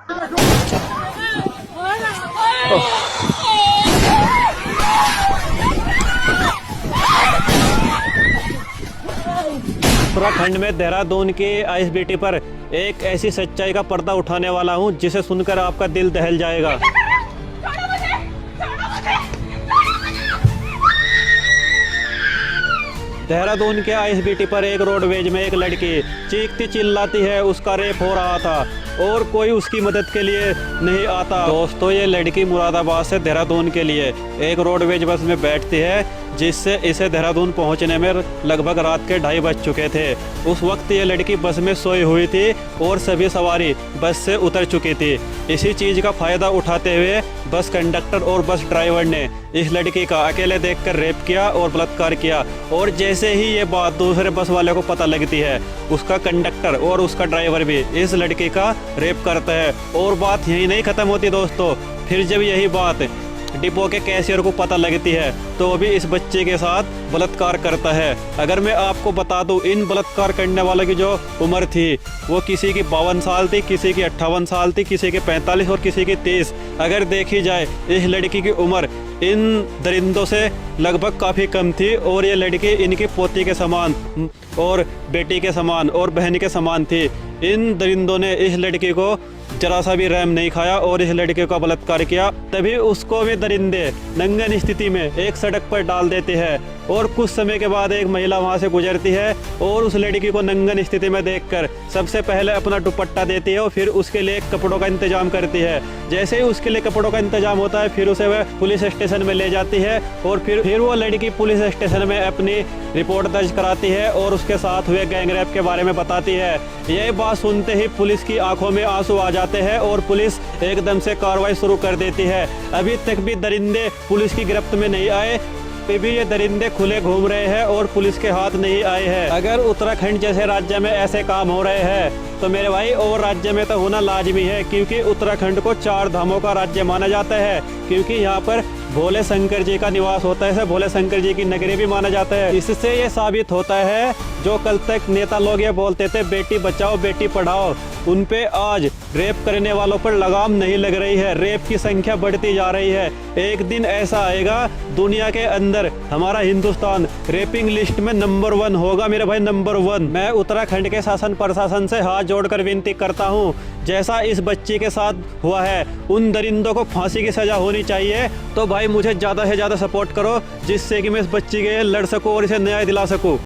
उत्तराखंड में देहरादून की आईएसबीटी पर एक ऐसी सच्चाई का पर्दा उठाने वाला हूं जिसे सुनकर आपका दिल दहल जाएगा। देहरादून के आईएसबीटी पर एक रोडवेज में एक लड़की चीखती चिल्लाती है, उसका रेप हो रहा था और कोई उसकी मदद के लिए नहीं आता। दोस्तों, ये लड़की मुरादाबाद से देहरादून के लिए एक रोडवेज बस में बैठती है, जिससे इसे देहरादून पहुंचने में लगभग रात के 2:30 बज चुके थे। उस वक्त ये लड़की बस में सोई हुई थी और सभी सवारी बस से उतर चुकी थी। इसी चीज़ का फ़ायदा उठाते हुए बस कंडक्टर और बस ड्राइवर ने इस लड़की का अकेले देखकर रेप किया और बलात्कार किया। और जैसे ही ये बात दूसरे बस वाले को पता लगती है, उसका कंडक्टर और उसका ड्राइवर भी इस लड़की का रेप करता है। और बात यही नहीं ख़त्म होती दोस्तों, फिर जब यही बात डिपो के कैशियर को पता लगती है तो वो भी इस बच्चे के साथ बलात्कार करता है। अगर मैं आपको बता दूं, इन बलात्कार करने वालों की जो उम्र थी वो किसी की 52 साल थी, किसी की 58 साल थी, किसी की 45 और किसी की 30। अगर देखी जाए इस लड़की की उम्र इन दरिंदों से लगभग काफ़ी कम थी और ये लड़की इनकी पोती के समान और बेटी के समान और बहन के समान थी। इन दरिंदों ने इस लड़की को जरा सा भी रहम नहीं खाया और इस लड़के का बलात्कार किया। तभी उसको भी दरिंदे नंगन स्थिति में एक सड़क पर डाल देते हैं और कुछ समय के बाद एक महिला वहां से गुजरती है और उस लड़की को नंगन स्थिति में देखकर सबसे पहले अपना दुपट्टा देती है और फिर उसके लिए कपड़ों का इंतजाम करती है। जैसे ही उसके लिए कपड़ों का इंतजाम होता है, फिर उसे वह पुलिस स्टेशन में ले जाती है और फिर वो लड़की पुलिस स्टेशन में अपनी रिपोर्ट दर्ज कराती है और उसके साथ हुए गैंगरेप के बारे में बताती है। यह बात सुनते ही पुलिस की आंखों में आंसू आ जाते हैं और पुलिस एकदम से कार्रवाई शुरू कर देती है। अभी तक भी दरिंदे पुलिस की गिरफ्त में नहीं आए, फिर भी ये दरिंदे खुले घूम रहे हैं और पुलिस के हाथ नहीं आए हैं। अगर उत्तराखंड जैसे राज्य में ऐसे काम हो रहे हैं तो मेरे भाई और राज्य में तो होना लाजमी है, क्योंकि उत्तराखंड को 4 धामों का राज्य माना जाता है, क्योंकि यहाँ पर भोले शंकर जी का निवास होता है, इसे भोले शंकर जी की नगरी भी माना जाता है। इससे ये साबित होता है जो कल तक नेता लोग ये बोलते थे बेटी बचाओ बेटी पढ़ाओ, उन पे आज रेप करने वालों पर लगाम नहीं लग रही है। रेप की संख्या बढ़ती जा रही है। एक दिन ऐसा आएगा दुनिया के अंदर हमारा हिंदुस्तान रेपिंग लिस्ट में नंबर 1 होगा मेरे भाई, नंबर 1। मैं उत्तराखंड के शासन प्रशासन से हाथ जोड़कर विनती करता हूँ, जैसा इस बच्ची के साथ हुआ है उन दरिंदों को फांसी की सजा होनी चाहिए। तो भाई मुझे ज़्यादा से ज़्यादा सपोर्ट करो, जिससे कि मैं इस बच्ची के लिए लड़ सकूँ और इसे न्याय दिला सकूँ।